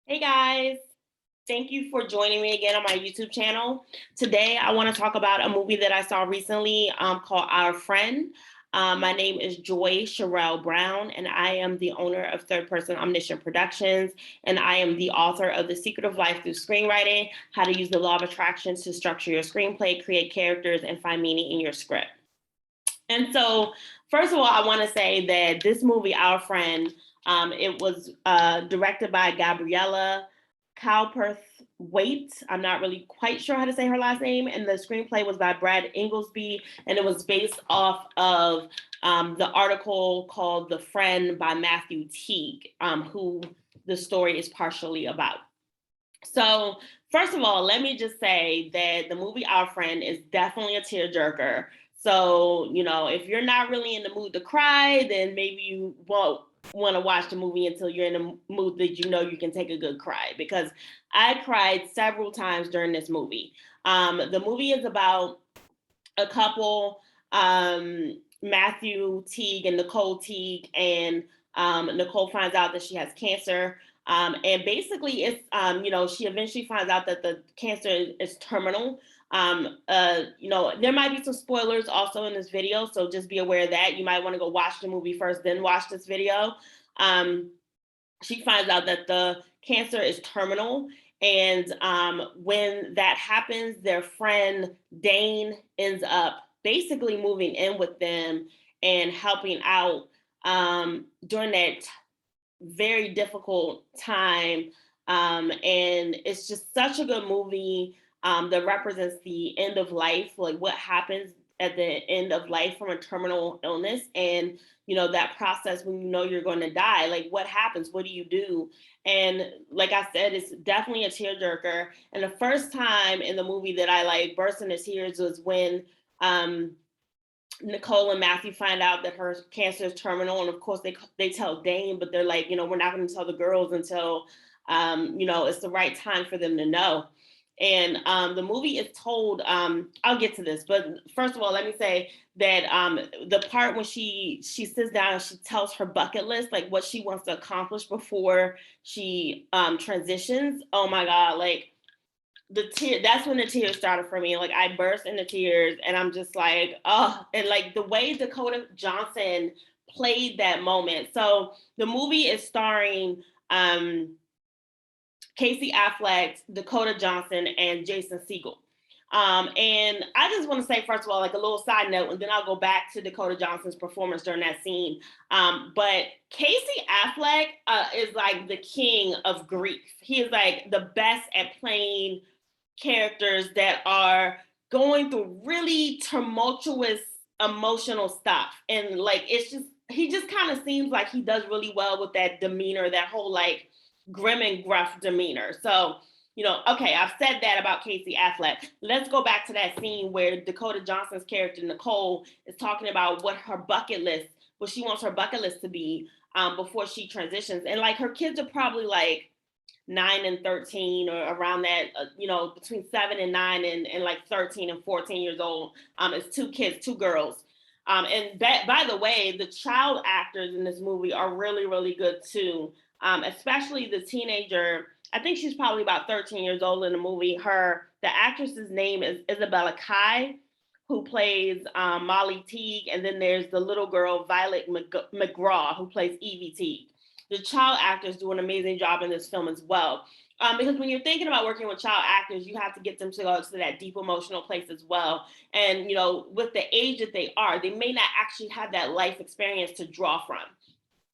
Hey guys, thank you for joining me again on my YouTube channel. Today, I want to talk about a movie that I saw recently called Our Friend. My name is Joy Cheriel Brown, and I am the owner of Third Person Omniscient Productions, and I am the author of The Secret of Life Through Screenwriting, How to Use the Law of Attraction to Structure Your Screenplay, Create Characters, and Find Meaning in Your Script. And so, first of all, I want to say that this movie, Our Friend, it was directed by Gabriella Cowperth-Waite. I'm not really quite sure how to say her last name. And the screenplay was by Brad Inglesby, and it was based off of the article called The Friend by Matthew Teague, who the story is partially about. So, first of all, let me just say that the movie Our Friend is definitely a tearjerker. So, if you're not really in the mood to cry, then maybe you won't want to watch the movie until you're in a mood that you can take a good cry, because I cried several times during this movie. The movie is about a couple, Matthew Teague and Nicole Teague, and Nicole finds out that she has cancer. And basically, she eventually finds out that the cancer is terminal. There might be some spoilers also in this video, so just be aware of that. You might want to go watch the movie first, then watch this video. She finds out that the cancer is terminal. And when that happens, their friend Dane ends up basically moving in with them and helping out during that very difficult time. And it's just such a good movie that represents the end of life, like what happens at the end of life from a terminal illness. And that process when you're going to die, like what happens, what do you do? And like I said, it's definitely a tearjerker. And the first time in the movie that I like burst into tears was when Nicole and Matthew find out that her cancer is terminal, and of course they tell Dane, but they're like, we're not going to tell the girls until it's the right time for them to know. And the movie is told. I'll get to this, but first of all, let me say that the part when she sits down and she tells her bucket list, like what she wants to accomplish before she transitions. Oh my God, like that's when the tears started for me. Like I burst into tears, and I'm just like, oh, and like the way Dakota Johnson played that moment. So the movie is starring Casey Affleck, Dakota Johnson, and Jason Segel. And I just want to say, first of all, like a little side note, and then I'll go back to Dakota Johnson's performance during that scene. But Casey Affleck is like the king of grief. He is like the best at playing characters that are going through really tumultuous emotional stuff. And like, he just kind of seems like he does really well with that demeanor, that whole like grim and gruff demeanor. So, okay, I've said that about Casey Affleck. Let's go back to that scene where Dakota Johnson's character, Nicole, is talking about what she wants her bucket list to be before she transitions. And like her kids are probably like 9 and 13 or around that, between 7 and 9 and like 13 and 14 years old. It's two kids, two girls. And that, by the way, the child actors in this movie are really, really good too. Especially the teenager. I think she's probably about 13 years old in the movie. The actress's name is Isabella Kai, who plays Molly Teague. And then there's the little girl, Violet McGraw, who plays Evie Teague. The child actors do an amazing job in this film as well. Because when you're thinking about working with child actors, you have to get them to go to that deep emotional place as well. And, with the age that they are, they may not actually have that life experience to draw from.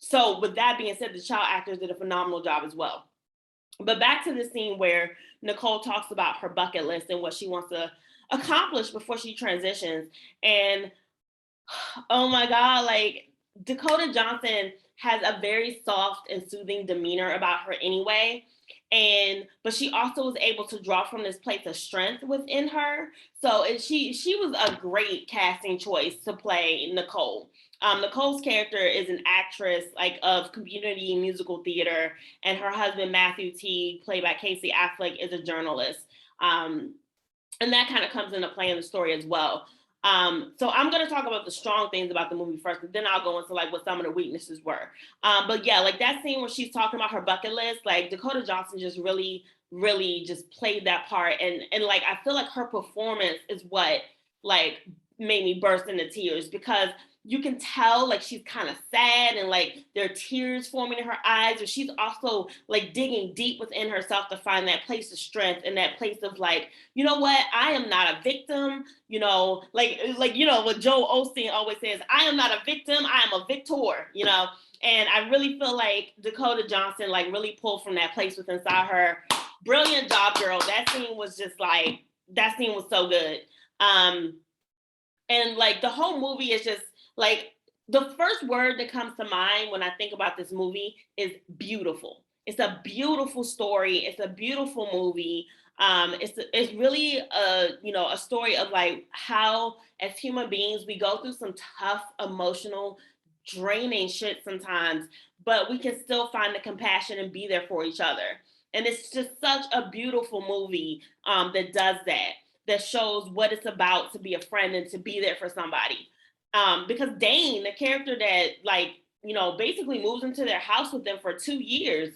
So with that being said, the child actors did a phenomenal job as well. But back to the scene where Nicole talks about her bucket list and what she wants to accomplish before she transitions. And oh my God, like Dakota Johnson has a very soft and soothing demeanor about her anyway. But she also was able to draw from this place of strength within her. So she was a great casting choice to play Nicole. Nicole's character is an actress like of community musical theater, and her husband Matthew Teague, played by Casey Affleck, is a journalist. And that kind of comes into play in the story as well. So I'm going to talk about the strong things about the movie first, and then I'll go into like what some of the weaknesses were. But yeah, like that scene where she's talking about her bucket list, like Dakota Johnson just really just played that part. And like, I feel like her performance is what like made me burst into tears, because you can tell like she's kind of sad and like there are tears forming in her eyes, but she's also like digging deep within herself to find that place of strength and that place of like, you know what, I am not a victim, you know, like you know what Joel Osteen always says, I am not a victim, I am a victor, you know. And I really feel like Dakota Johnson like really pulled from that place within inside her. Brilliant job, girl. That scene was just like, that scene was so good. And like the whole movie is just like, the first word that comes to mind when I think about this movie is beautiful. It's a beautiful story. It's a beautiful movie. It's really a, you know, a story of like how as human beings we go through some tough emotional draining shit sometimes, but we can still find the compassion and be there for each other. And it's just such a beautiful movie that does that, that shows what it's about to be a friend and to be there for somebody. Because Dane, the character that like, you know, basically moves into their house with them for 2 years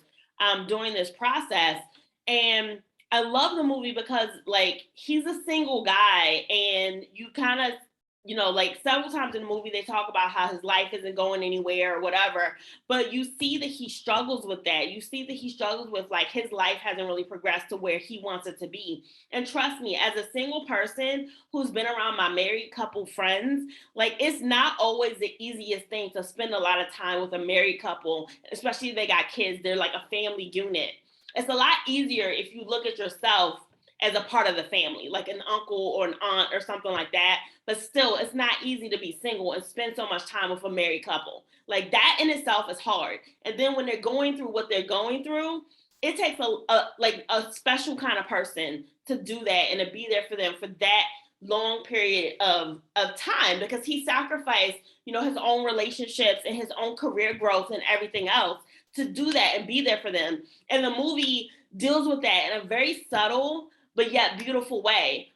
during this process. And I love the movie because like he's a single guy, and you kind of, you know, like several times in the movie they talk about how his life isn't going anywhere or whatever, but you see that he struggles with that. You see that he struggles with like his life hasn't really progressed to where he wants it to be. And trust me, as a single person who's been around my married couple friends, like it's not always the easiest thing to spend a lot of time with a married couple, especially if they got kids. They're like a family unit. It's a lot easier if you look at yourself as a part of the family, like an uncle or an aunt or something like that. But still, it's not easy to be single and spend so much time with a married couple. Like that in itself is hard. And then when they're going through what they're going through, it takes a special kind of person to do that and to be there for them for that long period of time, because he sacrificed, you know, his own relationships and his own career growth and everything else to do that and be there for them. And the movie deals with that in a very subtle but yet beautiful way.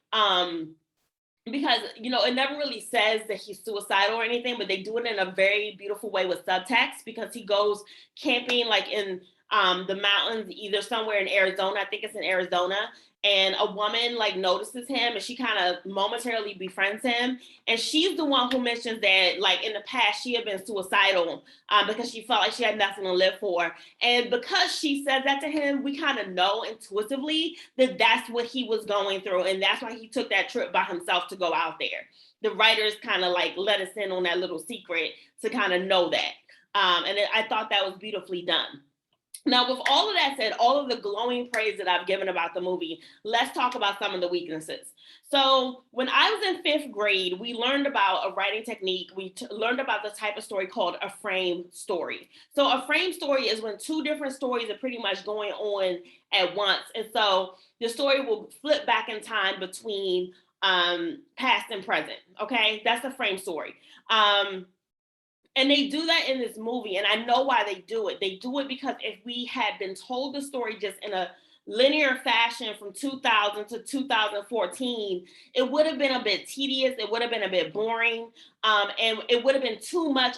Because, you know, it never really says that he's suicidal or anything, but they do it in a very beautiful way with subtext, because he goes camping like in the mountains, either somewhere in Arizona, I think it's in Arizona, and a woman like notices him and she kind of momentarily befriends him. And she's the one who mentions that like in the past she had been suicidal because she felt like she had nothing to live for. And because she said that to him, we kind of know intuitively that that's what he was going through. And that's why he took that trip by himself to go out there. The writers kind of like let us in on that little secret to kind of know that. I thought that was beautifully done. Now, with all of that said, all of the glowing praise that I've given about the movie, let's talk about some of the weaknesses. So when I was in 5th grade, we learned about a writing technique. We learned about the type of story called a frame story. So a frame story is when two different stories are pretty much going on at once. And so the story will flip back in time between past and present. Okay, that's a frame story. And they do that in this movie. And I know why they do it. They do it because if we had been told the story just in a linear fashion from 2000 to 2014, it would have been a bit tedious. It would have been a bit boring. And it would have been too much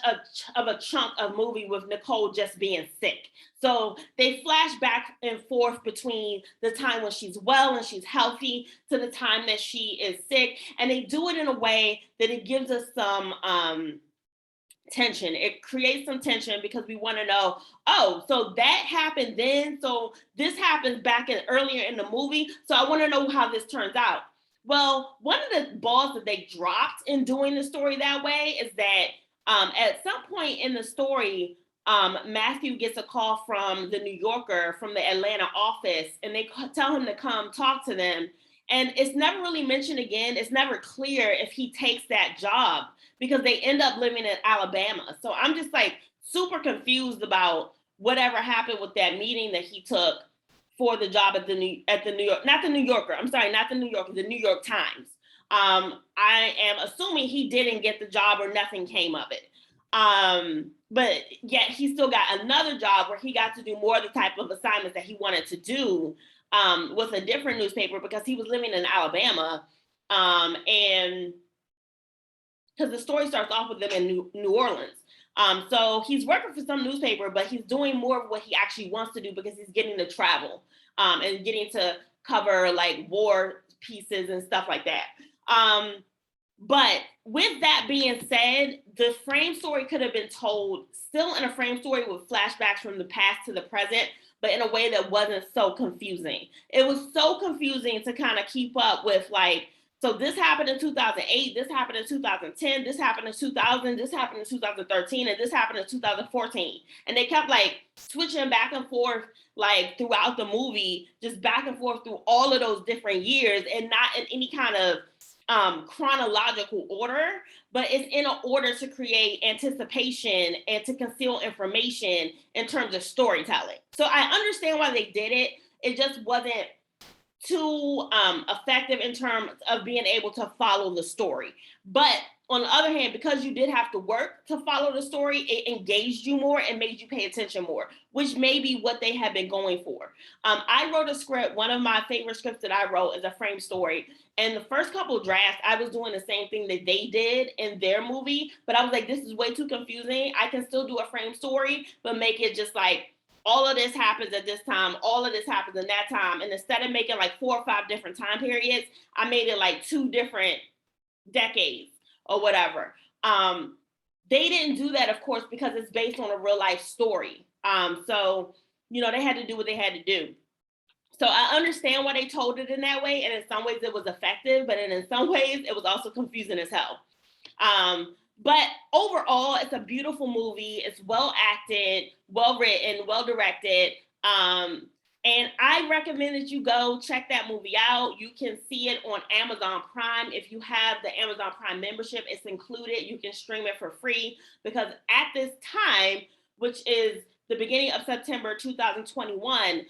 of a chunk of movie with Nicole just being sick. So they flash back and forth between the time when she's well and she's healthy to the time that she is sick. And they do it in a way that it gives us some tension. It creates some tension because we want to know, oh, so that happened then, so this happens back in earlier in the movie, so I want to know how this turns out. Well, one of the balls that they dropped in doing the story that way is that at some point in the story, Matthew gets a call from the New Yorker, from the Atlanta office, and they tell him to come talk to them. And it's never really mentioned again. It's never clear if he takes that job because they end up living in Alabama. So I'm just like super confused about whatever happened with that meeting that he took for the job at the New York, not the New Yorker. I'm sorry, not the New Yorker, the New York Times. I am assuming he didn't get the job or nothing came of it. But yet he still got another job where he got to do more of the type of assignments that he wanted to do with a different newspaper because he was living in Alabama. And because the story starts off with them in New Orleans. So he's working for some newspaper, but he's doing more of what he actually wants to do because he's getting to travel and getting to cover like war pieces and stuff like that. But with that being said, the frame story could have been told still in a frame story with flashbacks from the past to the present, but in a way that wasn't so confusing. It was so confusing to kind of keep up with, like, so this happened in 2008, this happened in 2010, this happened in 2000, this happened in 2013, and this happened in 2014. And they kept like switching back and forth like throughout the movie, just back and forth through all of those different years, and not in any kind of chronological order, but it's in an order to create anticipation and to conceal information in terms of storytelling. So I understand why they did it. It just wasn't too effective in terms of being able to follow the story. But on the other hand, because you did have to work to follow the story, it engaged you more and made you pay attention more, which may be what they have been going for. I wrote a script. One of my favorite scripts that I wrote is a frame story. And the first couple of drafts, I was doing the same thing that they did in their movie, but I was like, this is way too confusing. I can still do a frame story, but make it just like, all of this happens at this time, all of this happens in that time. And instead of making like 4 or 5 different time periods, I made it like 2 different decades or whatever. They didn't do that, of course, because it's based on a real life story. So, you know, they had to do what they had to do. So I understand why they told it in that way. And in some ways it was effective, but in some ways it was also confusing as hell. But overall, it's a beautiful movie. It's well acted, well written, well directed. And I recommend that you go check that movie out. You can see it on Amazon Prime. If you have the Amazon Prime membership, it's included. You can stream it for free because at this time, which is the beginning of September 2021,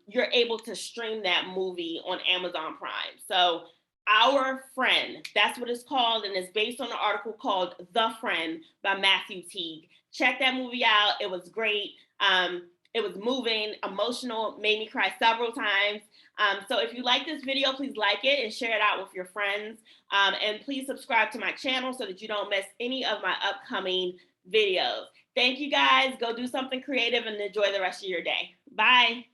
you're able to stream that movie on Amazon Prime. So Our Friend, that's what it's called, and it's based on an article called The Friend by Matthew Teague. Check that movie out. It was great. It was moving, emotional, made me cry several times. So if you like this video, please like it and share it out with your friends. And please subscribe to my channel so that you don't miss any of my upcoming videos. Thank you guys. Go do something creative and enjoy the rest of your day. Bye.